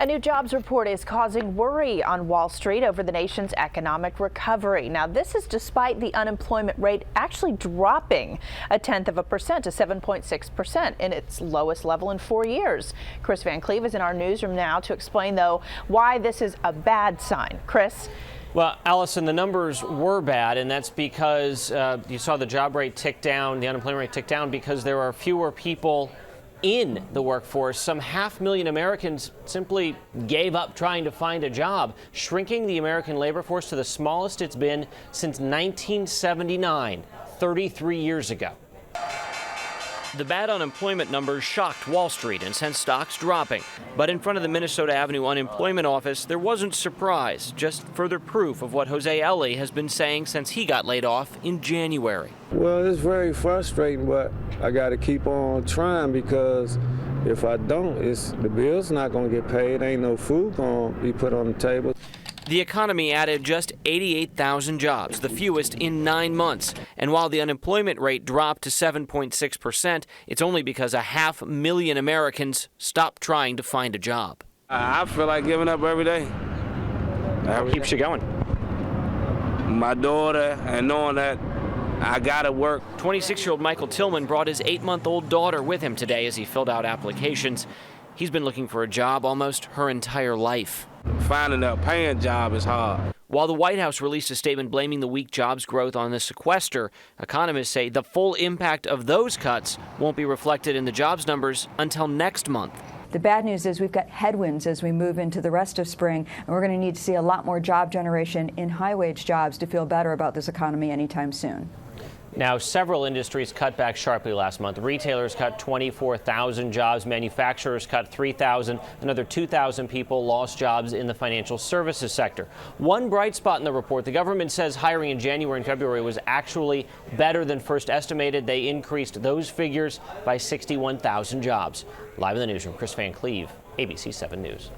A new jobs report is causing worry on Wall Street over the nation's economic recovery. Now, this is despite the unemployment rate actually dropping 0.1% to 7.6% in its lowest level in 4 years. Chris Van Cleve is in our newsroom now to explain, though, why this is a bad sign. Chris? Well, Allison, the numbers were bad, and that's because you saw the job rate tick down, the unemployment rate tick down because there are fewer people in the workforce. Some 500,000 Americans simply gave up trying to find a job, shrinking the American labor force to the smallest it's been since 1979, 33 years ago. The bad unemployment numbers shocked Wall Street and sent stocks dropping. But in front of the Minnesota Avenue Unemployment Office, there wasn't surprise, just further proof of what WJLA has been saying since he got laid off in January. Well, it's very frustrating, but I got to keep on trying because if I don't, the bill's not going to get paid. Ain't no food going to be put on the table. The economy added just 88,000 jobs, the fewest in 9 months. And while the unemployment rate dropped to 7.6%, it's only because 500,000 Americans stopped trying to find a job. I feel like giving up every day. What keeps you going? My daughter and knowing that I gotta work. 26-year-old Michael Tillman brought his 8-month-old daughter with him today as he filled out applications. He's been looking for a job almost her entire life. Finding a paying job is hard. While the White House released a statement blaming the weak jobs growth on the sequester, economists say the full impact of those cuts won't be reflected in the jobs numbers until next month. The bad news is we've got headwinds as we move into the rest of spring, and we're going to need to see a lot more job generation in high-wage jobs to feel better about this economy anytime soon. Now, several industries cut back sharply last month. Retailers cut 24,000 jobs. Manufacturers cut 3,000. Another 2,000 people lost jobs in the financial services sector. One bright spot in the report, the government says hiring in January and February was actually better than first estimated. They increased those figures by 61,000 jobs. Live in the newsroom, Chris Van Cleve, ABC 7 News.